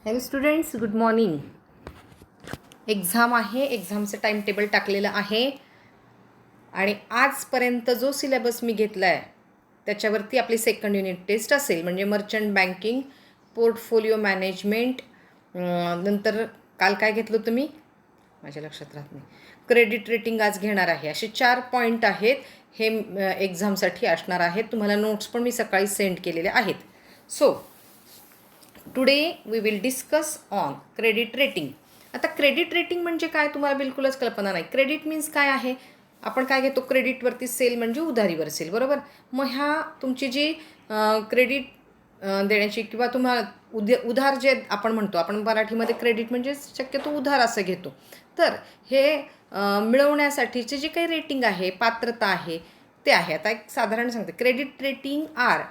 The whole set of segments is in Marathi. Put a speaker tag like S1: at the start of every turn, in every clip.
S1: Hello students, good morning. Exam आहे, एक्झामचं टाईम टेबल टाकलेलं आहे आणि आजपर्यंत जो सिलेबस मी घेतला आहे त्याच्यावरती आपली सेकंड युनिट टेस्ट असेल. म्हणजे मर्चंट बँकिंग, पोर्टफोलिओ मॅनेजमेंट, नंतर काल काय घेतलं होतं मी माझ्या लक्षात राहत नाही, क्रेडिट रेटिंग आज घेणार आहे. असे 4 पॉईंट आहेत हे एक्झामसाठी असणार आहेत. तुम्हाला नोट्स पण मी सकाळी सेंड केलेले आहेत. So today we will discuss on credit rating. आता क्रेडिट रेटिंग म्हणजे काय तुम्हाला बिलकुलच कल्पना नाही. क्रेडिट मीन्स काय आहे? आपण काय घेतो क्रेडिटवरती, सेल म्हणजे उधारीवर सेल, बरोबर. मग ह्या तुमची जी क्रेडिट देण्याची किंवा तुम्हाला उधार जे आपण म्हणतो, आपण मराठीमध्ये क्रेडिट म्हणजे शक्यतो उधार असं घेतो. तर हे मिळवण्यासाठीचे जे काही रेटिंग आहे, पात्रता आहे, ते आहे. आता एक साधारण सांगते. Credit rating are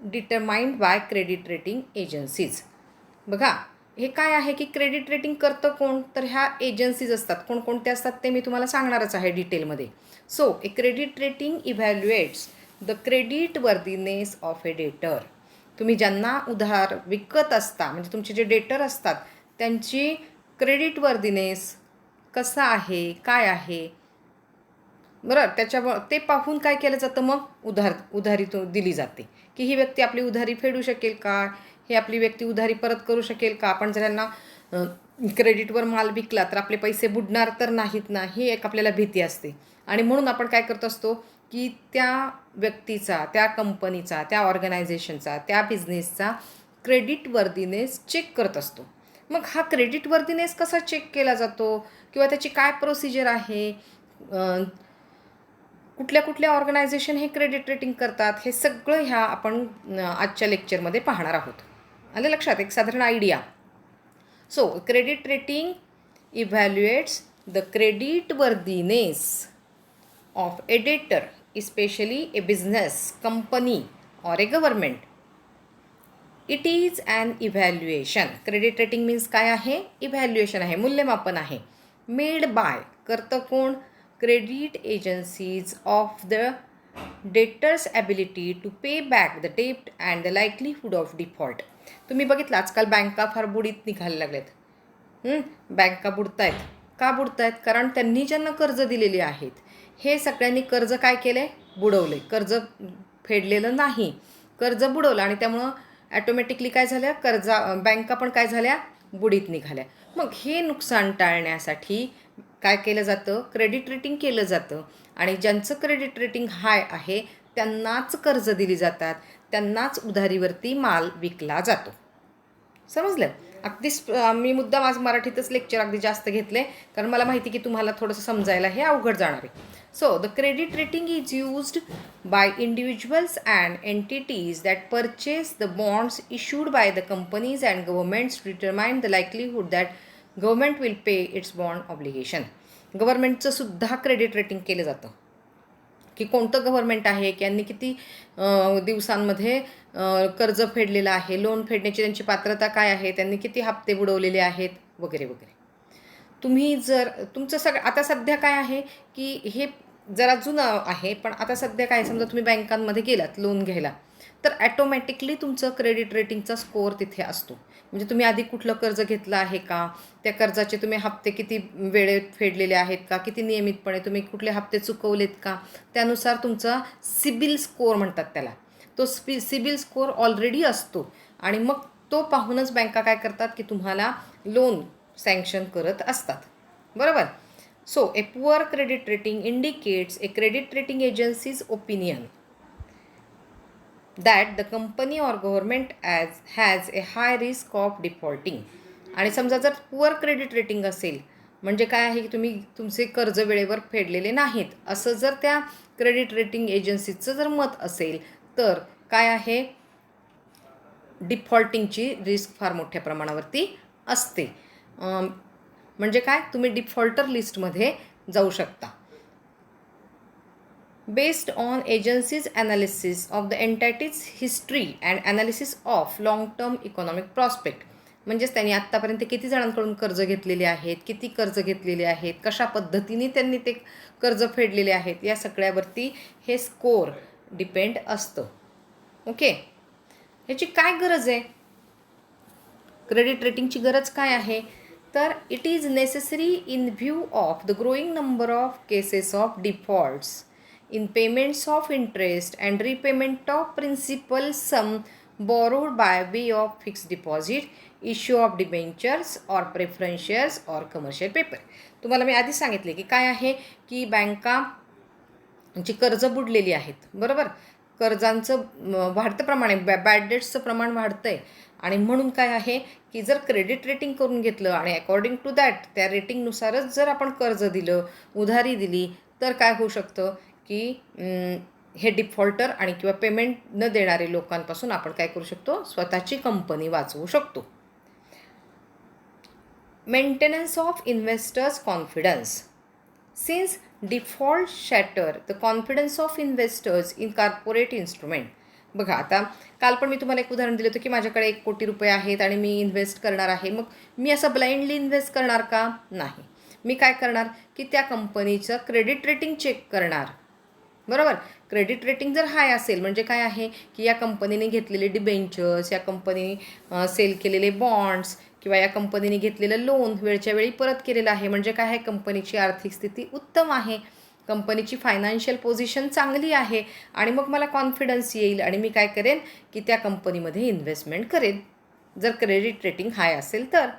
S1: determined by credit rating agencies. बघा, हे काय आहे की क्रेडिट रेटिंग करतं कोण? तर ह्या एजन्सीज असतात. कोणकोणत्या असतात ते मी तुम्हाला सांगणारच आहे डिटेलमध्ये. So a credit rating evaluates the creditworthiness of a debtor. तुम्ही ज्यांना उधार विकत असता, म्हणजे तुमचे जे डेटर असतात, त्यांची क्रेडिट वर्दीनेस कसा आहे, काय आहे, बरं. त्याच्या ते पाहून काय केलं जातं, मग उधारी तो दिली जाते की ही व्यक्ती आपली उधारी फेडू शकेल का, हे आपली व्यक्ती उधारी परत करू शकेल का. आपण जर यांना क्रेडिटवर माल विकला तर आपले पैसे बुडणार तर नाहीत ना, ही एक आपल्याला भीती असते. आणि म्हणून आपण काय करत असतो की त्या व्यक्तीचा, त्या कंपनीचा, त्या ऑर्गनायझेशनचा, त्या बिझनेसचा क्रेडिट वर्दीनेस चेक करत असतो. मग हा क्रेडिट वर्दीनेस कसा चेक केला जातो किंवा त्याची काय प्रोसिजर आहे, कुठल्या कुठल्या ऑर्गनायझेशन हे क्रेडिट रेटिंग करतात, हे सगळं ह्या आपण आजच्या लेक्चरमध्ये पाहणार आहोत. आलं लक्षात? एक साधारण idea. So credit rating evaluates the creditworthiness of a debtor, especially a business, company or a government. It is an evaluation. Credit rating means काय आहे? इव्हॅल्युएशन आहे, मूल्यमापन आहे. मेड बाय, करतं कोण? Credit agencies of the debtor's ability to pay back the debt and the likelihood of default. तुम्ही बघितलं आजकाल बँका फार बुडीत निघायला लागल्यात. बँका बुडत आहेत. का बुडत आहेत? कारण त्यांनी ज्यांना कर्ज दिलेली आहेत, हे सगळ्यांनी कर्ज काय केलं आहे? बुडवले. कर्ज फेडलेलं नाही, कर्ज बुडवलं. आणि त्यामुळं ॲटोमॅटिकली काय झालं? बँका पण काय झाल्या? बुडीत निघाल्या. मग हे नुकसान टाळण्यासाठी काय केलं जातं? क्रेडिट रेटिंग केलं जातं. आणि ज्यांचं क्रेडिट रेटिंग हाय आहे त्यांनाच कर्ज दिली जातात, त्यांनाच उधारीवरती माल विकला जातो. समजलं? अगदीच मी मुद्दाम आज मराठीतच लेक्चर अगदी जास्त घेतले, कारण मला माहिती की तुम्हाला थोडंसं समजायला हे अवघड जाणार आहे. So the credit rating is used by individuals and entities that purchase the bonds issued by the companies and governments to determine the likelihood that government will pay its bond obligation. गव्हर्नमेंटचं सुद्धा क्रेडिट रेटिंग केलं जातं की कोणतं गव्हर्नमेंट आहे, की यांनी किती दिवसांमध्ये कर्ज फेडलेलं आहे, लोन फेडण्याची त्यांची पात्रता काय आहे, त्यांनी किती हप्ते बुडवलेले आहेत, वगैरे वगैरे. तुम्ही जर तुमचं आता सध्या काय आहे की हे जरा जुनं आहे, पण आता सध्या काय, समजा तुम्ही बँकांमध्ये गेलात लोन घ्यायला, तर ॲटोमॅटिकली तुमचं क्रेडिट रेटिंगचा स्कोअर तिथे असतो. म्हणजे तुम्ही आधी कुठलं कर्ज घेतलं आहे का, त्या कर्जाचे तुम्ही हप्ते किती वेळेत फेडलेले आहेत का, किती नियमितपणे तुम्ही कुठले हप्ते चुकवलेत का, त्यानुसार तुमचा सिबिल स्कोअर म्हणतात त्याला, तो सिबिल स्कोअर ऑलरेडी असतो. आणि मग तो पाहूनच बँका काय करतात की तुम्हाला लोन सँक्शन करत असतात, बरोबर. So a poor credit rating indicates a credit rating agencies opinion that the company or government has a high risk of defaulting. आणि समजा जर पुअर क्रेडिट रेटिंग असेल, म्हणजे काय आहे की तुम्ही तुमचे कर्ज वेळेवर फेडलेले नाहीत, असं जर त्या क्रेडिट रेटिंग एजन्सीचं जर मत असेल, तर काय आहे? डिफॉल्टिंगची रिस्क फार मोठ्या प्रमाणावरती असते. म्हणजे काय? तुम्ही डिफॉल्टर लिस्टमध्ये जाऊ शकता. Based on agency's analysis of the entity's history and analysis of long term economic prospect. म्हणजेच त्यांनी आत्तापर्यंत किती जणांकडून कर्ज घेतलेले आहेत, किती कर्ज घेतलेले आहेत, कशा पद्धतीने त्यांनी ते कर्ज फेडलेले आहेत, या सगळ्यावरती हे स्कोअर डिपेंड असतं. ओके. ह्याची काय गरज आहे? क्रेडिट रेटिंगची गरज काय आहे, तर it is necessary in view of the growing number of cases of defaults in payments of interest and repayment of principal sum borrowed by way of fixed deposit, issue of debentures or preference shares or commercial paper. तुम्हाला मी आधी सांगितले की काय आहे की बँकांची कर्ज बुडलेली आहेत, बरोबर. कर्जांचं वाढतं प्रमाण आहे, बॅड डेट्सचं प्रमाण वाढतं आहे, आणि म्हणून काय आहे की जर क्रेडिट रेटिंग करून घेतलं आणि अकॉर्डिंग टू दॅट त्या रेटिंगनुसारच जर आपण कर्ज दिलं, उधारी दिली, तर काय होऊ शकतं की हे डिफॉल्टर आणि किंवा पेमेंट न देणारे लोकांपासून आपण काय करू शकतो, स्वतःची कंपनी वाचवू शकतो. Maintenance of investors confidence. Since default shatter the confidence of investors in corporate instrument. बघा, आता काल पण मी तुम्हाला एक उदाहरण दिलं होतं की माझ्याकडे 1 कोटी रुपये आहेत आणि मी इन्व्हेस्ट करणार आहे. मग मी असं ब्लाइंडली इन्व्हेस्ट करणार का? नाही. मी काय करणार की त्या कंपनीचं क्रेडिट रेटिंग चेक करणार, बरोबर. क्रेडिट रेटिंग जर हाय असेल म्हणजे काय आहे की या कंपनीने घेतलेले डिबेंचर्स, या कंपनीने सेल केलेले बॉन्ड्स किंवा या कंपनीने घेतलेलं लोन वेळच्या वेळी परत केलेलं आहे, म्हणजे काय आहे, कंपनीची आर्थिक स्थिती उत्तम आहे, कंपनीची फायनान्शियल पोझिशन चांगली आहे, आणि मग मला कॉन्फिडन्स येईल आणि मी काय करेन की त्या कंपनीमध्ये इन्व्हेस्टमेंट करेन जर क्रेडिट रेटिंग हाय असेल तर.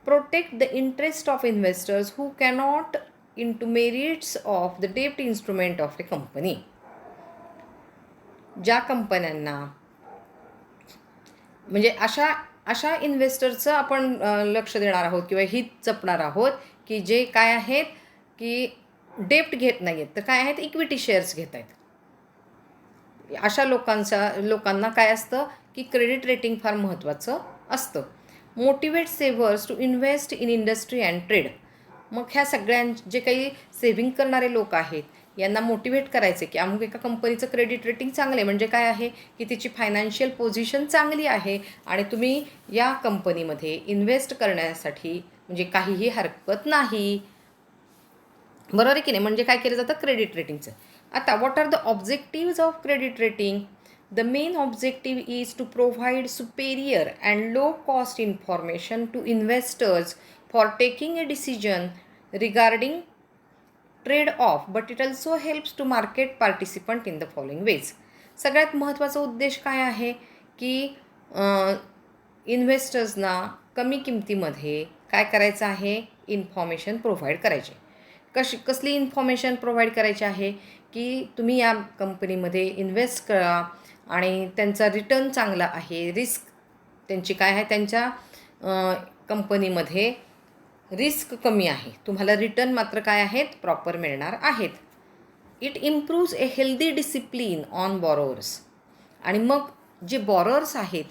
S1: Protect the interest of investors who cannot into merits of the debt instrument of a company. ज्या कंपन्यांना म्हणजे अशा इन्व्हेस्टरचं आपण लक्ष देणार आहोत किंवा हित जपणार आहोत की जे काय आहेत की डेप्ट घेत नाही आहेत, तर काय आहेत, इक्विटी शेअर्स घेत आहेत. अशा लोकांना काय असतं की क्रेडिट रेटिंग फार महत्त्वाचं असतं. Motivate savers to invest in industry and trade. मग ह्या जे काही सेव्हिंग करणारे लोक आहेत यांना मोटिवेट करायचे की अमुक एका कंपनीचं क्रेडिट रेटिंग चांगलं आहे, म्हणजे काय आहे की तिची फायनान्शियल पोझिशन चांगली आहे आणि तुम्ही या कंपनीमध्ये इन्व्हेस्ट करण्यासाठी म्हणजे काहीही हरकत नाही, बरोबर आहे की नाही. म्हणजे काय केलं जातं क्रेडिट रेटिंगचं. आता what are the objectives of credit rating. The main objective is to provide superior and low cost information to investors for taking a decision regarding trade-off, but it also helps to market participant in the following ways. सगळ्यात महत्त्वाचा उद्देश काय आहे की इन्व्हेस्टर्सना कमी किमतीमध्ये काय करायचं आहे, इन्फॉर्मेशन प्रोव्हाइड करायचे. कसली इन्फॉर्मेशन प्रोव्हाइड करायची आहे की तुम्ही या कंपनीमध्ये इन्व्हेस्ट करा आणि त्यांचा रिटर्न चांगला आहे, रिस्क त्यांची काय आहे, त्यांच्या कंपनीमध्ये रिस्क कमी आहे, तुम्हाला रिटर्न मात्र काय आहेत, प्रॉपर मिळणार आहेत. It improves a healthy discipline on borrowers. आणि मग जे बॉरोअर्स आहेत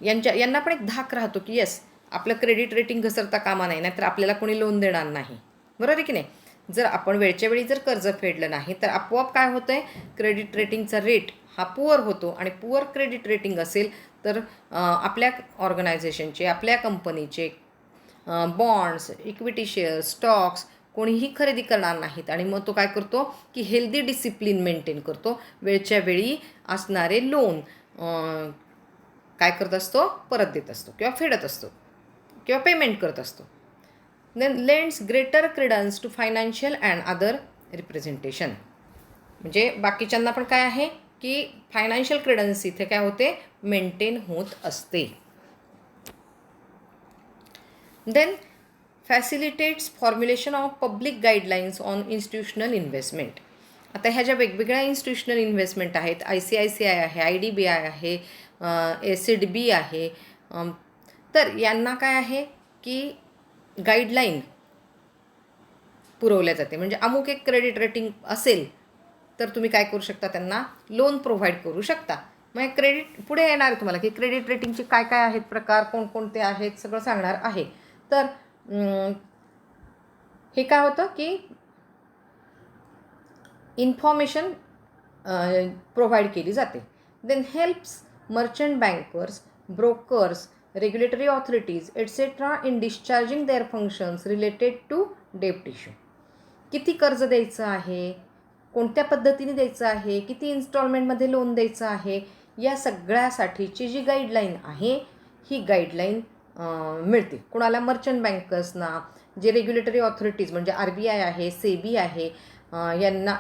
S1: यांना पण एक धाक राहतो की येस आपलं क्रेडिट रेटिंग घसरता कामा नाही, नाहीतर आपल्याला कोणी लोन देणार नाही, बरोबर आहे की नाही. जर आपण वेळच्या वेळी जर कर्ज फेडलं नाही तर आपोआप काय होतं आहे, क्रेडिट रेटिंगचा रेट हा पुअर होतो, आणि पुअर क्रेडिट रेटिंग असेल तर आपल्या ऑर्गनायझेशनचे, आपल्या कंपनीचे बॉन्ड्स, इक्विटी शेअर्स, स्टॉक्स कोणीही खरेदी करणार नाहीत, आणि मग तो काय करतो की हेल्दी डिसिप्लिन मेंटेन करतो, वेळच्या वेळी असणारे लोन काय करत असतो, परत देत असतो किंवा फेडत असतो किंवा पेमेंट करत असतो. Then lends greater credence to financial and other representation. म्हणजे बाकीच्यांना पण काय आहे की फायनान्शियल क्रेडन्स इथे काय होते, मेंटेन होत असते. Then facilitates formulation of public guidelines on institutional investment. आता ह्या ज्या वेगवेगळ्या इन्स्टिट्यूशनल इन्व्हेस्टमेंट आहेत, ICICI आहे, IDBI आहे, SEDB आहे, तर यांना काय आहे की गाईडलाईन पुरवल्या जाते. म्हणजे अमुक एक क्रेडिट रेटिंग असेल तर तुम्ही काय करू शकता, त्यांना लोन प्रोव्हाइड करू शकता. मग क्रेडिट पुढे येणार आहे तुम्हाला की क्रेडिट रेटिंगचे काय काय आहेत प्रकार, कोणकोणते आहेत, सगळं सांगणार आहे. तर हे काय होतं की इन्फॉर्मेशन प्रोव्हाइड केली जाते. Then helps merchant bankers, brokers, regulatory authorities etcetera in discharging their functions related to डेप्ट इश्यू. किती कर्ज द्यायचं आहे, कोणत्या पद्धतीने द्यायचं आहे, किती इन्स्टॉलमेंटमध्ये लोन द्यायचं आहे, या सगळ्यासाठीची जी गाईडलाईन आहे ही गाईडलाईन मिळते. कुणाला? मर्चंट बँकर्सना, जे रेग्युलेटरी ऑथॉरिटीज म्हणजे RBI आहे, सेबी आहे, यांना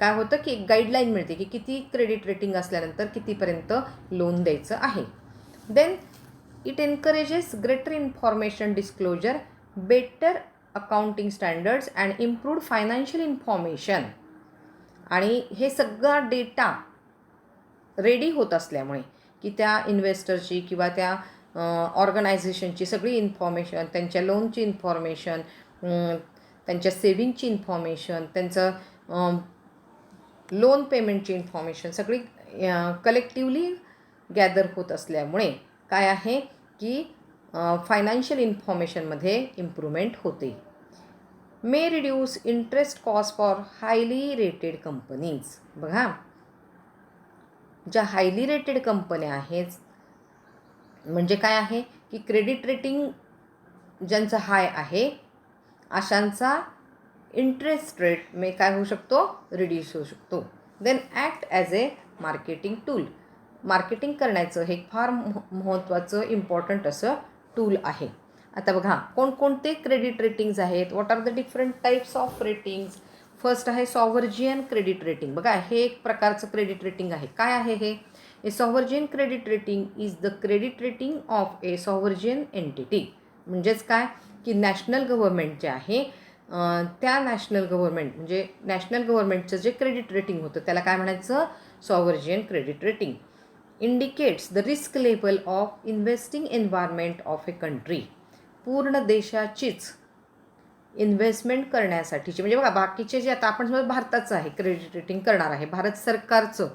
S1: काय होतं की एक गाईडलाईन मिळते की किती क्रेडिट रेटिंग असल्यानंतर कितीपर्यंत लोन द्यायचं आहे. Then it encourages greater information disclosure, better accounting standards and improved financial information. आणि हे सगळा डेटा रेडी होत असल्यामुळे की त्या इन्व्हेस्टरची किंवा त्या ऑर्गनायझेशनची सगळी इन्फॉर्मेशन, त्यांच्या लोनची इन्फॉर्मेशन, त्यांच्या सेविंगची इन्फॉर्मेशन, त्यांचं लोन पेमेंटची इन्फॉर्मेशन सगळी कलेक्टिवली गॅदर होत असल्यामुळे काय आहे की फायनान्शियल इन्फॉर्मेशनमध्ये इम्प्रूव्हमेंट होते. मे reduce interest cost for highly rated companies. बघा, ज्या हायली रेटेड कंपन्या आहेत म्हणजे काय आहे की क्रेडिट रेटिंग ज्यांचं हाय आहे अशांचा इंटरेस्ट रेट मे काय होऊ शकतो? रिड्यूस होऊ शकतो. देन ॲक्ट ॲज ए मार्केटिंग टूल. मार्केटिंग करण्याचं हे फार महत्त्वाचं इम्पॉर्टंट असं टूल आहे. आता बघा कोणकोणते क्रेडिट रेटिंग्ज आहेत. What are the different types of ratings. First आहे सॉव्हर्जियन क्रेडिट रेटिंग. बघा हे एक प्रकारचं क्रेडिट रेटिंग आहे. काय आहे हे? A sovereign credit rating is the credit rating of a sovereign entity. म्हणजेच काय की नॅशनल गव्हर्नमेंट जे आहे त्या नॅशनल गव्हर्नमेंट म्हणजे नॅशनल गव्हर्नमेंटचं जे क्रेडिट रेटिंग होतं त्याला काय म्हणायचं? Sovereign credit rating. Indicates the risk level of investing environment of a country. पूर्ण देशाचीच इन्व्हेस्टमेंट करण्यासाठीची म्हणजे बघा बाकीचे जे आता आपण समजा भारताचं आहे क्रेडिट रेटिंग करणार आहे भारत सरकारचं,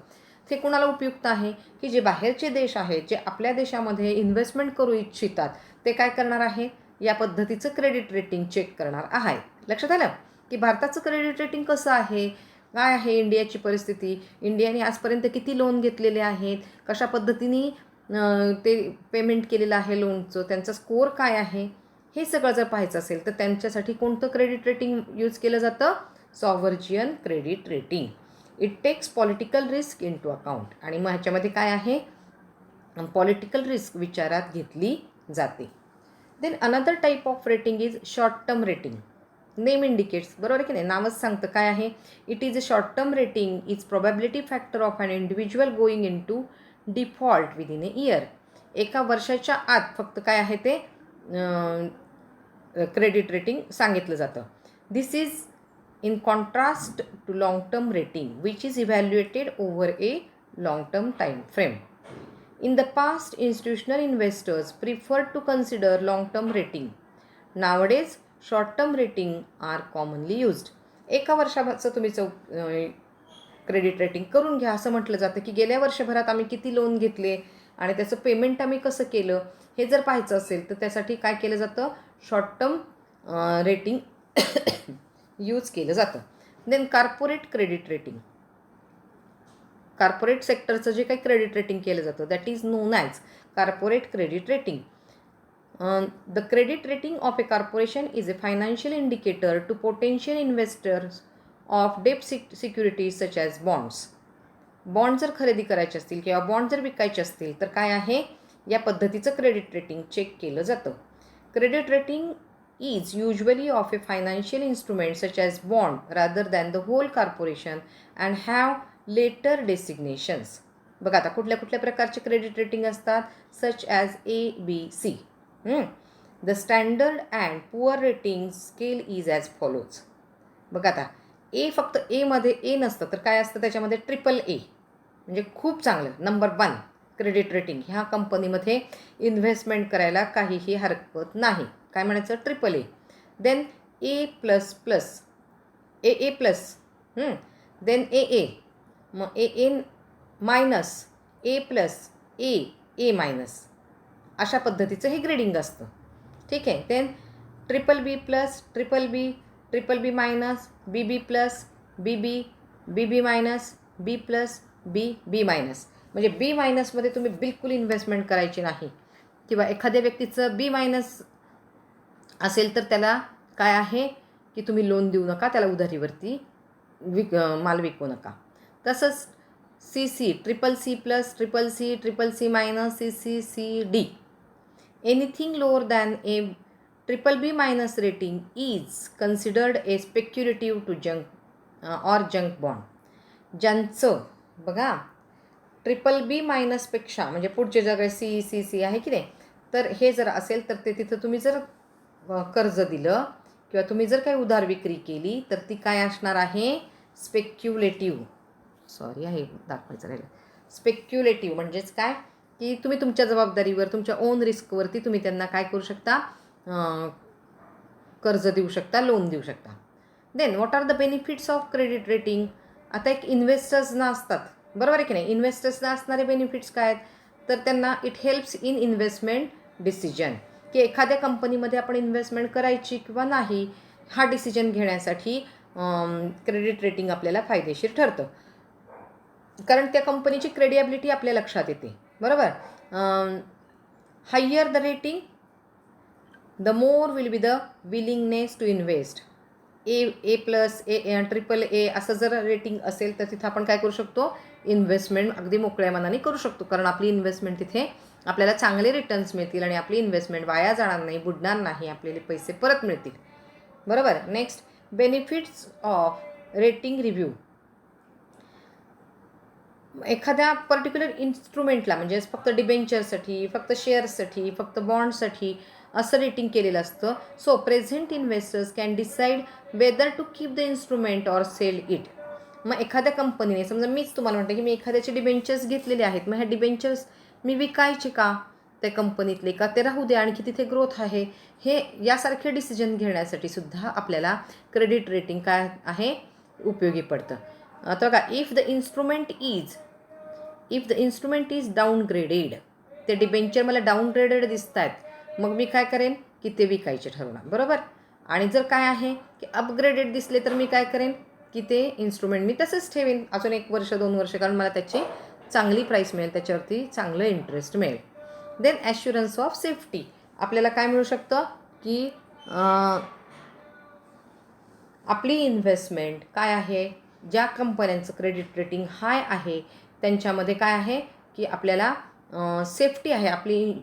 S1: ते कुणाला उपयुक्त आहे की जे बाहेरचे देश आहेत जे आपल्या देशामध्ये इन्व्हेस्टमेंट करू इच्छितात ते काय करणार आहे? या पद्धतीचं क्रेडिट रेटिंग चेक करणार आहे. लक्षात आलं की भारताचं क्रेडिट रेटिंग कसं आहे, काय आहे इंडियाची परिस्थिती, इंडियाने आजपर्यंत किती लोन घेतलेले आहेत, कशा पद्धतीने ते पेमेंट केलेलं आहे लोनचं, त्यांचा स्कोअर काय आहे, हे सगळं जर पाहायचं असेल तर त्यांच्यासाठी कोणतं क्रेडिट रेटिंग यूज केलं जातं? Sovereign credit rating. It takes political risk into account. आणि मग ह्याच्यामध्ये काय आहे? पॉलिटिकल रिस्क विचारात घेतली जाते. Then another type of rating is short term rating. Name indicates. बरोबर आहे की नाही? नावच सांगतं काय आहे. It is a short term rating is probability factor of an individual going in to default within a year. एका वर्षाच्या आत फक्त काय आहे ते क्रेडिट रेटिंग सांगितलं जातं. This is in contrast to long term rating which is evaluated over a long term time frame. In the past, institutional investors preferred to consider long-term rating. Nowadays, short-term rating are commonly used. एका वर्षाचं तुम्ही क्रेडिट रेटिंग करून घ्या असं म्हटलं जातं की गेल्या वर्षभरात आम्ही किती लोन घेतले आणि त्याचं पेमेंट आम्ही कसं केलं हे जर पाहायचं असेल तर त्यासाठी काय केलं जातं? शॉर्ट टर्म रेटिंग यूज केलं जातं. Then corporate credit rating. Corporate सेक्टरचं जे काही क्रेडिट रेटिंग केलं जातं that is known as corporate credit rating. The credit rating of a corporation is a financial indicator to potential investors of debt securities such as bonds. Bond जर खरेदी करायचे असतील किंवा बॉन्ड जर विकायचे असतील तर काय आहे? या पद्धतीचं क्रेडिट रेटिंग चेक केलं जातं. Credit rating is usually of a financial instrument such as bond rather than the whole corporation and have later designations. बघा आता कुठल्या कुठल्या प्रकारचे क्रेडिट रेटिंग असतात? Such as ABC. The standard and poor rating scale is as follows. बघा आता ए फक्त एमध्ये ए नसतं तर काय असतं त्याच्यामध्ये AAA म्हणजे खूप चांगलं नंबर 1 क्रेडिट रेटिंग. ह्या कंपनीमध्ये इन्व्हेस्टमेंट करायला काहीही हरकत नाही. काय म्हणायचं? AAA. Then A++, AA+, then AA, मग AA-, A+, A, अशा पद्धतीचं हे ग्रेडिंग असतं. ठीक आहे. Then BBB+, BBB, BB+, BB, BB-, B+, B+, B-. म्हणजे B- मध्ये तुम्ही बिलकुल इन्व्हेस्टमेंट करायची नाही किंवा एखाद्या व्यक्तीचं B- असेल तर त्याला काय आहे की तुम्ही लोन देऊ नका, त्याला उधारीवरती माल विकू नका. तसंच CC, CCC+, CCC-, CCCD anything lower than a BBB minus rating is considered a speculative to junk or junk bond. ज्यांचं बघा BBB मायनसपेक्षा म्हणजे पुढचे जर सी आहे की नाही, तर हे जर असेल तर ते तिथं तुम्ही जर कर्ज दिलं किंवा तुम्ही जर काही उधार विक्री केली तर ती काय असणार आहे, स्पेक्युलेटिव्ह. सॉरी आहे दाखवायचं राहिलं. स्पेक्युलेटिव्ह म्हणजेच काय की तुम्ही तुमच्या जबाबदारीवर तुमच्या ओन रिस्कवरती तुम्ही त्यांना काय करू शकता, कर्ज देऊ शकता, लोन देऊ शकता. Then what are the benefits of credit rating. आता एक इन्व्हेस्टर्सना असतात, बरोबर आहे की नाही. इन्व्हेस्टर्सना असणारे बेनिफिट्स काय आहेत, तर त्यांना it helps in investment decision, की एखाद्या कंपनीमध्ये आपण इन्व्हेस्टमेंट करायची किंवा नाही हा डिसिजन घेण्यासाठी क्रेडिट रेटिंग आपल्याला फायदेशीर ठरतं. कारण त्या कंपनीची क्रेडिबिलिटी आपल्या लक्षात येते, बरोबर. Higher the rating the more will be the willingness to invest. A+, AAA असं जर रेटिंग असेल तर तिथं आपण काय करू शकतो, इन्व्हेस्टमेंट अगदी मोकळ्या मनाने करू शकतो. कारण आपली इन्व्हेस्टमेंट तिथे आपल्याला चांगले रिटर्न्स मिळतील आणि आपली इन्व्हेस्टमेंट वाया जाणार नाही, बुडणार नाही, आपल्याला पैसे परत मिळतील, बरोबर. Next, benefits of rating review. एखाद्या पर्टिक्युलर इन्स्ट्रुमेंटला म्हणजे फक्त डिबेंचरसाठी, फक्त शेअर्ससाठी, फक्त बॉन्डसाठी असं रेटिंग केलेलं असतं. So present investors can decide whether to keep the instrument or sell it. मग एखाद्या कंपनीने, समजा मीच तुम्हाला म्हणते की मी एखाद्याचे डिबेंचर्स घेतलेले आहेत, मग ह्या डिबेंचर्स मी विकायचे का त्या कंपनीतले, का ते राहू दे, आणखी तिथे ग्रोथ आहे, हे यासारखे डिसिजन घेण्यासाठी सुद्धा आपल्याला क्रेडिट रेटिंग काय आहे, उपयोगी पडतं. आता बघा, इफ द इन्स्ट्रुमेंट इज डाऊनग्रेडेड, ते डिबेंचर मला डाऊनग्रेडेड दिसत आहेत, मग मी काय करेन की ते विकायचे ठरवणार, बरोबर. आणि जर काय आहे की अपग्रेडेड दिसले तर मी काय करेन की ते इन्स्ट्रुमेंट मी तसंच ठेवेन अजून 1 वर्ष 2 वर्ष, कारण मला त्याची चांगली प्राईस मिळेल, त्याच्यावरती चांगलं इंटरेस्ट मिळेल. Then assurance of safety. आपल्याला काय मिळू शकतं की आपली इन्व्हेस्टमेंट काय आहे, ज्या कंपन्यांचं क्रेडिट रेटिंग हाय आहे त्यांच्यामध्ये काय आहे की आपल्याला सेफ्टी आहे, आपली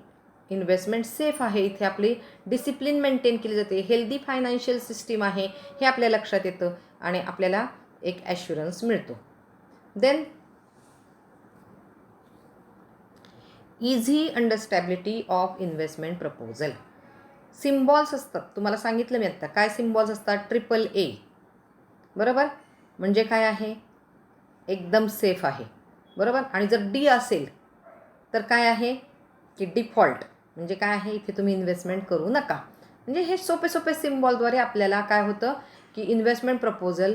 S1: इन्व्हेस्टमेंट सेफ आहे, इथे आपली डिसिप्लिन मेंटेन केली जाते, हेल्दी फायनान्शियल सिस्टीम आहे हे आपल्या लक्षात येतं आणि आपल्याला एक ॲश्युरन्स मिळतो. Then easy understandability of investment proposal. Symbols असतात, तुम्हाला सांगितलं मी आत्ता काय सिम्बॉल्स असतात. AAA, बरोबर, म्हणजे काय आहे, एकदम सेफ आहे, बरोबर. आणि जर D असेल तर काय आहे की डिफॉल्ट, म्हणजे काय आहे, इथे तुम्ही इन्व्हेस्टमेंट करू नका. म्हणजे हे सोपे सोपे सिम्बॉलद्वारे आपल्याला काय होतं की इन्व्हेस्टमेंट प्रपोजल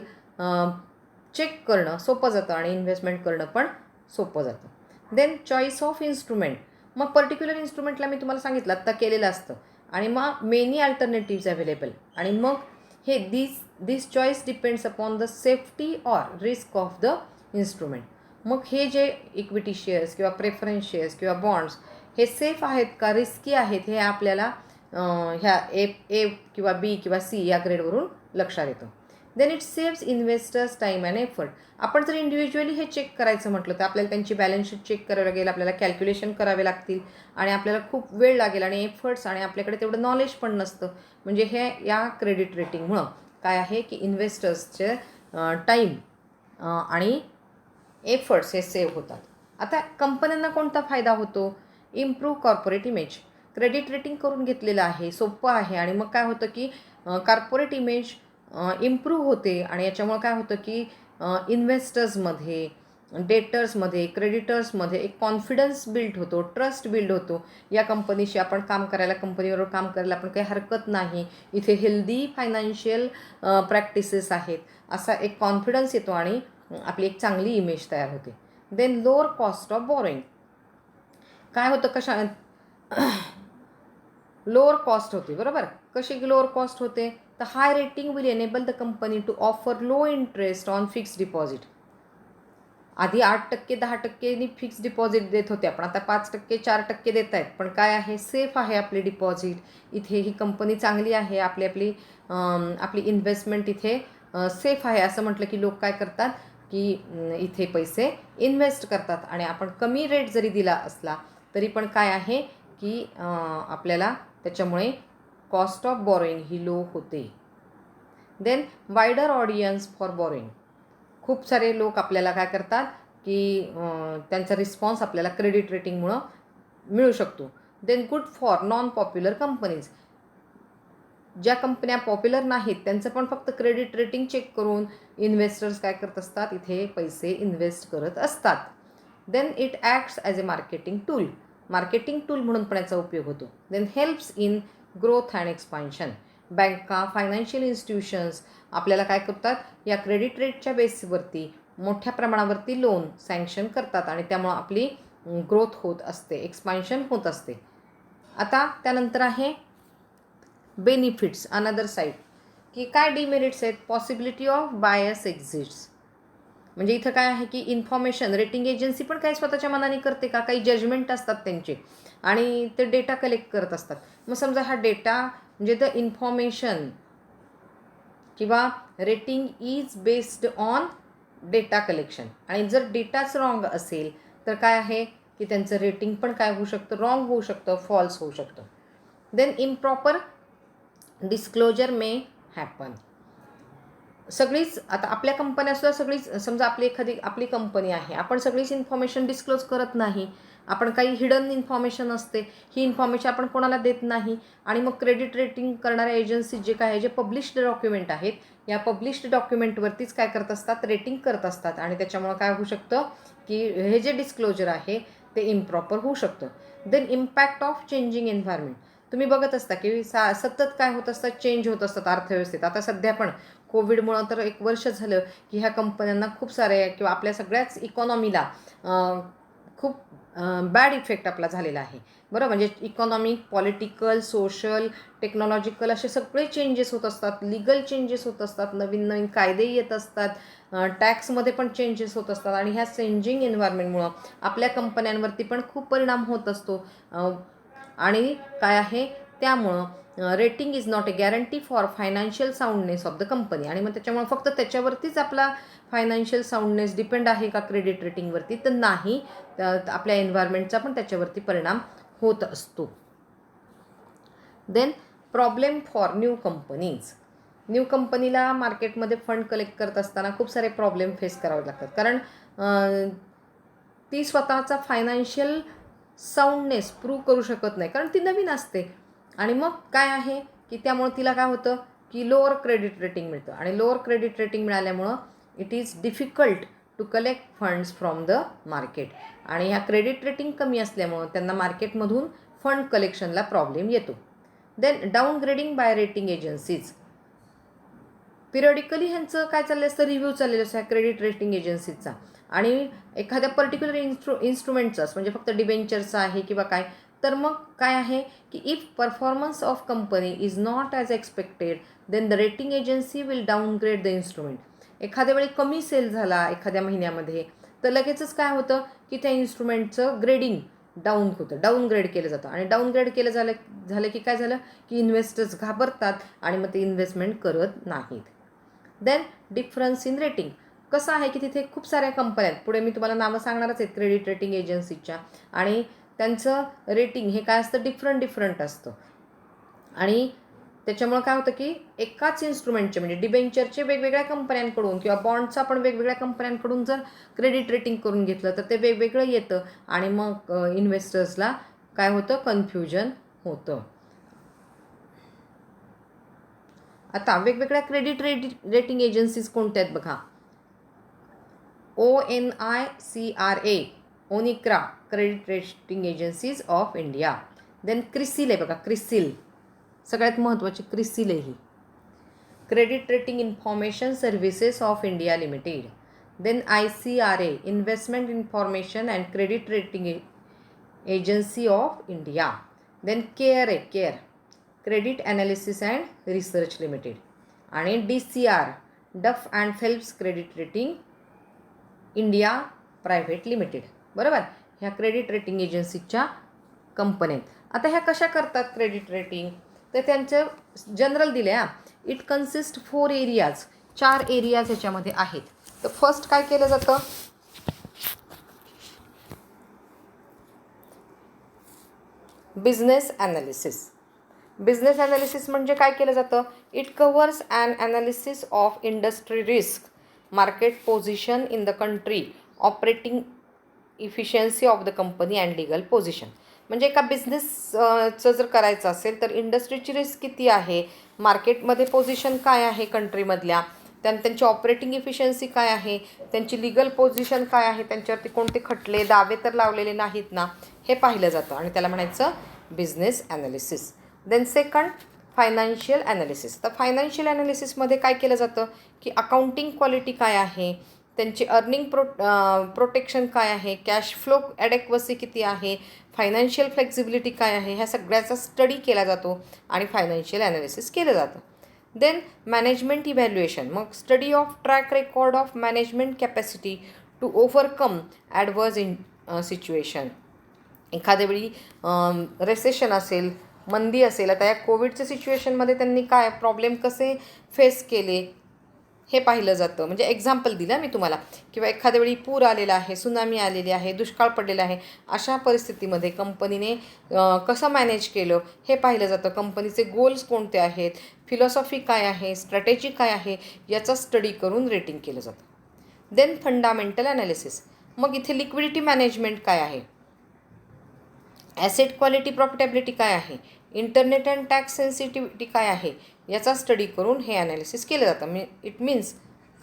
S1: चेक करणं सोपं जातं आणि इन्व्हेस्टमेंट करणं पण सोपं जातं. Then choice of instrument. मग पर्टिक्युलर इन्स्ट्रुमेंटला मी तुम्हाला सांगितलं आत्ता केलेलं असतं आणि मग मेनी अल्टरनेटिव्ज अवेलेबल, आणि मग हे this choice depends upon the safety or risk of the instrument. मग हे जे इक्विटी शेअर्स किंवा प्रेफरन्स शेअर्स किंवा बॉन्ड्स हे सेफ आहेत का रिस्की आहेत हे आपल्याला ह्या ए किंवा B किंवा C या ग्रेडवरून लक्षात येतं. Then it saves investors time and effort. आपण जर इंडिव्हिज्युअली हे चेक करायचं म्हटलं तर आपल्याला त्यांची बॅलन्स शीट चेक करावं लागेल, आपल्याला कॅल्क्युलेशन करावे लागतील आणि आपल्याला खूप वेळ लागेल आणि एफर्ट्स, आणि आपल्याकडे तेवढं नॉलेज पण नसतं. म्हणजे हे या क्रेडिट रेटिंगमुळं काय आहे की इन्व्हेस्टर्सचे टाईम आणि एफर्ट्स हे सेव्ह होतात. आता कंपन्यांना कोणता फायदा होतो, improve corporate image. Credit rating करून घेतलेलं आहे, सोपं आहे, आणि मग काय होतं की कॉर्पोरेट इमेज इम्प्रूव्ह होते आणि याच्यामुळं काय होतं की इन्व्हेस्टर्समध्ये, डेटर्समध्ये, क्रेडिटर्समध्ये एक कॉन्फिडन्स बिल्ड होतो, ट्रस्ट बिल्ड होतो. या कंपनीशी आपण काम करायला, कंपनीबरोबर काम करायला आपण काही हरकत नाही, इथे हेल्दी फायनान्शियल प्रॅक्टिसेस आहेत, असा एक कॉन्फिडन्स येतो आणि आपली एक चांगली इमेज तयार होते. Then lower cost of borrowing. काय होतं, कशा लोअर कॉस्ट होते, बरोबर. कशी लोअर कॉस्ट होते, तर high rating will enable the company to offer low interest on fixed deposit. आधी 8%, 10% फिक्स्ड डिपॉझिट देत होते आपण, आता 5%, 4% देत आहेत. पण काय आहे, सेफ आहे आपले डिपॉझिट, इथे ही कंपनी चांगली आहे, आपली इन्व्हेस्टमेंट इथे सेफ आहे असं म्हटलं की लोक काय करतात की इथे पैसे इन्व्हेस्ट करतात. आणि आपण कमी रेट जरी दिला असला तरी पण काय आहे की आपल्याला त्याच्यामुळे कॉस्ट ऑफ बॉरोईंग ही लो होते. Then wider audience for borrowing. खूप सारे लोक आपल्याला काय करतात की त्यांचा रिस्पॉन्स आपल्याला क्रेडिट रेटिंगमुळं मिळू शकतो. Then good for non popular companies. ज्या कंपन्या पॉप्युलर नाहीत त्यांचं पण फक्त क्रेडिट रेटिंग चेक करून इन्व्हेस्टर्स काय करत असतात, इथे पैसे इन्व्हेस्ट करत असतात. Then it acts as a marketing tool. Marketing tool म्हणून पण याचा उपयोग होतो. Then helps in growth and expansion. बँका, फायनान्शियल इन्स्टिट्यूशन्स आपल्याला काय करतात, या क्रेडिट रेटच्या बेसवरती मोठ्या प्रमाणावरती लोन सँक्शन करतात आणि त्यामुळं आपली ग्रोथ होत असते, एक्सपान्शन होत असते. आता त्यानंतर आहे बेनिफिट्स, अनदर साईड, की काय डिमेरिट्स आहेत. Possibility of bias exits. म्हणजे इथं काय आहे की इन्फॉर्मेशन रेटिंग एजन्सी पण काही स्वतःच्या मनाने करते का, काही जजमेंट असतात त्यांचे आणि ते डेटा कलेक्ट करत असतात. मग समजा हा डेटा म्हणजे द इन्फॉर्मेशन किंवा rating is based on data collection, आणि जर डेटाच रॉंग असेल तर काय आहे की त्यांचं रेटिंग पण काय होऊ शकतं, रॉंग होऊ शकतं, फॉल्स होऊ शकतं. देन इम्प्रॉपर डिस्क्लोजर मे हॅपन. सगळीच आता आपल्या कंपन्यासुद्धा सगळीच, समजा आपली कंपनी आहे, आपण सगळीच इन्फॉर्मेशन डिस्क्लोज करत नाही. आपण काही हिडन इन्फॉर्मेशन असते, ही इन्फॉर्मेशन आपण कोणाला देत नाही. आणि मग क्रेडिट रेटिंग करणाऱ्या एजन्सी जे काय आहे, जे पब्लिश्ड डॉक्युमेंट आहेत, या पब्लिश्ड डॉक्युमेंटवरतीच काय करत असतात, रेटिंग करत असतात. आणि त्याच्यामुळं काय होऊ शकतं की हे जे डिस्क्लोजर आहे ते इम्प्रॉपर होऊ शकतं. Then impact of changing environment. तुम्ही बघत असता की सतत काय होत असतात, चेंज होत असतात अर्थव्यवस्थेत. आता सध्या पण कोविडमुळं तर 1 वर्ष झालं की ह्या कंपन्यांना खूप सारे किंवा आपल्या सगळ्याच इकॉनॉमीला खूप बॅड इफेक्ट आपला झालेला आहे. बरं, म्हणजे इकॉनॉमिक, पॉलिटिकल, सोशल, टेक्नॉलॉजिकल असे सगळे चेंजेस होत असतात, लिगल चेंजेस होत असतात, नवीन नवीन कायदे येत असतात, टॅक्समध्ये पण चेंजेस होत असतात. आणि ह्या चेंजिंग एन्व्हायरमेंटमुळं आपल्या कंपन्यांवरती पण खूप परिणाम होत असतो. आणि काय आहे त्यामुळं rating is not a guarantee for financial soundness of the company. आणि मग त्याच्यामुळं फक्त त्याच्यावरतीच आपला फायनान्शियल साऊंडनेस डिपेंड आहे का क्रेडिट रेटिंगवरती, तर नाही, आपल्या एन्व्हायरमेंटचा पण त्याच्यावरती परिणाम होत असतो. Then problem for new companies. New कंपनीला मार्केटमध्ये फंड कलेक्ट करत असताना खूप सारे प्रॉब्लेम फेस करावे लागतात, कारण ती स्वतःचा फायनान्शियल साऊंडनेस प्रूव्ह करू शकत नाही, कारण ती नवीन असते. आणि मग काय आहे की त्यामुळं तिला काय होतं की लोअर क्रेडिट रेटिंग मिळतं. आणि लोअर क्रेडिट रेटिंग मिळाल्यामुळं it is difficult to collect funds from the market. आणि ह्या क्रेडिट रेटिंग कमी असल्यामुळं त्यांना मार्केटमधून फंड कलेक्शनला प्रॉब्लेम येतो. Then downgrading by rating agencies. Periodically ह्यांचं काय चाललं असतं, रिव्ह्यू चाललेलं असतं क्रेडिट रेटिंग एजन्सीजचा. आणि एखाद्या पर्टिक्युलर इन्स्ट्रुमेंटचाच, म्हणजे फक्त डिबेंचरचा आहे किंवा काय, तर मग काय आहे की if performance of company is not as expected then the rating agency will downgrade the instrument. एखाद्या वेळी कमी सेल झाला एखाद्या महिन्यामध्ये, तर लगेचच काय होतं की त्या इन्स्ट्रुमेंटचं ग्रेडिंग डाऊन होतं, डाऊनग्रेड केलं जातं. आणि डाऊनग्रेड केलं झालं की काय झालं की इन्व्हेस्टर्स घाबरतात आणि मग ते इन्व्हेस्टमेंट करत नाहीत. Then difference in rating. कसं आहे की तिथे खूप साऱ्या कंपन्या आहेत, पुढे मी तुम्हाला नावं सांगणारच आहेत क्रेडिट रेटिंग एजन्सीच्या, आणि त्यांचं रेटिंग हे काय असतं, डिफरंट असतं. आणि त्याच्यामुळं काय होतं की एकाच इन्स्ट्रुमेंटचे, म्हणजे डिबेंचरचे वेगवेगळ्या कंपन्यांकडून किंवा बॉन्डचा पण वेगवेगळ्या कंपन्यांकडून जर क्रेडिट रेटिंग करून घेतलं तर ते वेगवेगळं येतं. आणि मग इन्व्हेस्टर्सला काय होतं, कन्फ्युजन होतं. आता वेगवेगळ्या क्रेडिट रेटिंग एजन्सीज कोणत्या आहेत बघा. ONICRA, ONICRA, credit rating agencies of India. Then CRISIL आहे बघा, क्रिसिल सगळ्यात महत्त्वाची, क्रिसिल आहे ही, credit rating information services of India limited. Then ICRA, investment information and credit rating agency of India. Then CARE आहे, CARE, credit analysis and research limited. आणि DCR, Duff and Phelps credit rating India private limited. बरोबर, ह्या क्रेडिट रेटिंग एजन्सीच्या कंपन्या आहेत. आता ह्या कशा करतात क्रेडिट रेटिंग, तर त्यांचं जनरल दिले इट कन्सिस्ट 4 एरियाज, 4 एरियाज ह्याच्यामध्ये आहेत. तर फर्स्ट काय केलं जातं, बिझनेस ॲनालिसिस. बिझनेस ॲनालिसिस म्हणजे काय केलं जातं? It covers an analysis of industry risk, market position in the country, operating efficiency of the company and legal position. म्हणजे एका बिझनेसचं जर करायचं असेल तर इंडस्ट्रीची रिस्क किती आहे, मार्केटमध्ये पोझिशन काय आहे कंट्रीमधल्या, त्यांची ऑपरेटिंग इफिशियन्सी काय आहे, त्यांची लिगल पोझिशन काय आहे, त्यांच्यावरती कोणते खटले दावे तर लावलेले नाहीत ना, हे पाहिलं जातं आणि त्याला म्हणायचं business analysis. Then second, financial analysis. तर फायनान्शियल ॲनालिसिसमध्ये काय केलं जातं की अकाउंटिंग क्वालिटी काय आहे, त्यांची अर्निंग प्रोटेक्शन काय आहे, कॅश फ्लो ॲडेक्वसी किती आहे, फायनान्शियल फ्लेक्झिबिलिटी काय आहे, ह्या सगळ्याचा स्टडी केला जातो आणि फायनान्शियल ॲनालिसिस केलं जातं. Then management evaluation. मग study of track record of management capacity to overcome adverse situation. एखाद्या वेळी रेसेशन असेल, मंदी असेल, आता या कोविडच्या सिच्युएशनमध्ये त्यांनी काय प्रॉब्लेम कसे फेस केले हे पाहिलं जातं. म्हणजे एक्झाम्पल दिलं मी तुम्हाला, किंवा एखाद्या वेळी पूर आलेला आहे, सुनामी आलेली आहे, दुष्काळ पडलेला आहे, अशा परिस्थितीमध्ये कंपनीने कसं मॅनेज केलं हे पाहिलं जातं. कंपनीचे गोल्स कोणते आहेत, फिलॉसॉफी काय आहे, स्ट्रॅटेजी काय आहे, याचा स्टडी करून रेटिंग केलं जातं. Then fundamental analysis. मग इथे लिक्विडिटी मॅनेजमेंट काय आहे, ॲसेट क्वालिटी प्रॉफिटेबिलिटी काय आहे, इंटरनेट अँड टॅक्स सेन्सिटिव्हिटी काय आहे, याचा स्टडी करून हे ॲनालिसिस केलं जातं. इट मीन्स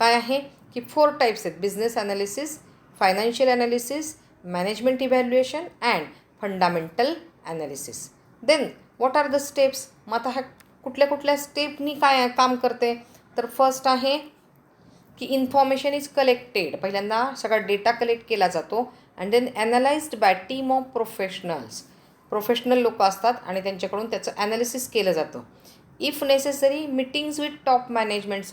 S1: काय आहे की 4 टाईप्स आहेत: business analysis, financial analysis, management evaluation and fundamental analysis. Then what are the steps. मग आता ह्या कुठल्या कुठल्या स्टेपनी काय काम करते, तर फर्स्ट आहे की इन्फॉर्मेशन इज कलेक्टेड. पहिल्यांदा सगळा डेटा कलेक्ट केला जातो and then analysed by team of professionals. Professional लोक असतात आणि त्यांच्याकडून त्याचं ॲनालिसिस केलं जातं. If necessary, meetings with top management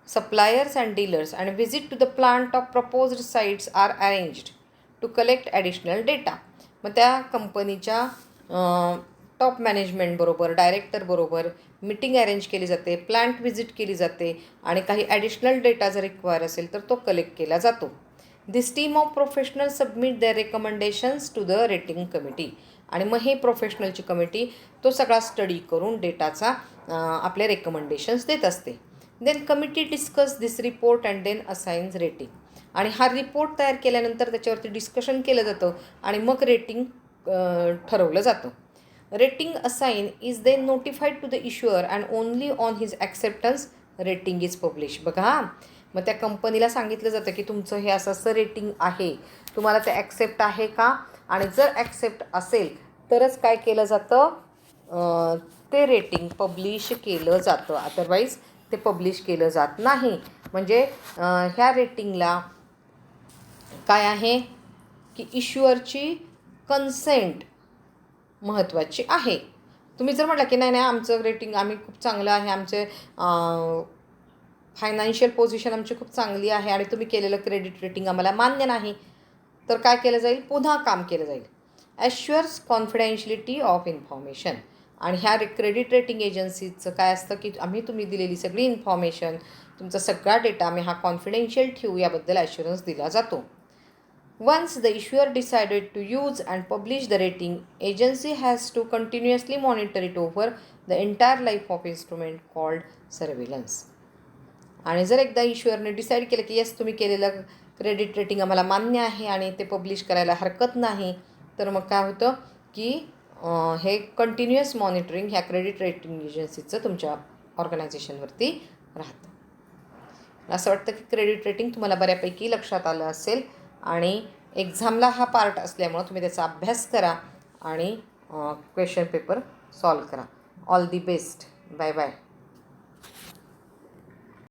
S1: suppliers and dealers and visit to the plant of proposed sites are arranged to collect additional data. मग त्या कंपनीच्या टॉप मॅनेजमेंटबरोबर, डायरेक्टरबरोबर मीटिंग अरेंज केली जाते, प्लांट व्हिजिट केली जाते आणि काही ॲडिशनल डेटा जर रिक्वायर असेल तर तो कलेक्ट केला जातो. This team of professional submit their recommendations to the rating committee. आणि मग हे प्रोफेशनलची कमिटी तो सगळा स्टडी करून डेटाचा आपले रेकमेंडेशन्स देत असते. Then committee discuss this report and then assigns rating. आणि हा रिपोर्ट तयार केल्यानंतर त्याच्यावरती डिस्कशन केलं जातं आणि मग रेटिंग ठरवलं जातं. Rating assign is then notified to the issuer and only on his acceptance rating is publish. बघा हां, मग त्या कंपनीला सांगितलं जातं की तुमचं हे असं असं रेटिंग आहे, तुम्हाला ते ॲक्सेप्ट आहे का, आणि जर ॲक्सेप्ट असेल तरच काय केलं जातं, ते रेटिंग पब्लिश केलं जातं. अदरवाईज ते पब्लिश केलं जात नाही. म्हणजे ह्या रेटिंगला काय आहे की इश्युअरची कन्सेंट महत्त्वाची आहे. तुम्ही जर म्हटलं की नाही नाही आमचं रेटिंग आम्ही खूप चांगलं आहे, आमचे फायनान्शियल पोझिशन आमची खूप चांगली आहे आणि तुम्ही केलेलं क्रेडिट रेटिंग आम्हाला मान्य नाही, तर काय केलं जाईल, पुन्हा काम केलं जाईल. ॲश्युअर्स कॉन्फिडेन्शियलिटी ऑफ इन्फॉर्मेशन. आणि ह्या क्रेडिट रेटिंग एजन्सीचं काय असतं की आम्ही तुम्ही दिलेली सगळी इन्फॉर्मेशन, तुमचा सगळा डेटा आम्ही हा कॉन्फिडेन्शियल ठेवू, याबद्दल ॲश्युरन्स दिला जातो. Once the issuer decided to use and publish the rating, agency has to continuously monitor it over the entire life of instrument called surveillance. आणि जर एकदा इश्युअरने डिसाईड केलं की येस तुम्ही केलेलं क्रेडिट रेटिंग आम्हाला मान्य आहे आणि ते पब्लिश करायला हरकत नाही, तर मग काय होतं की हे कंटिन्युअस मॉनिटरिंग ह्या क्रेडिट रेटिंग एजन्सीचं तुमच्या ऑर्गनायझेशनवरती राहतं. असं वाटतं की क्रेडिट रेटिंग तुम्हाला बऱ्यापैकी लक्षात आलं असेल आणि एक्झामला हा पार्ट असल्यामुळं तुम्ही त्याचा अभ्यास करा आणि क्वेश्चन पेपर सॉल्व करा. All the best. Bye bye.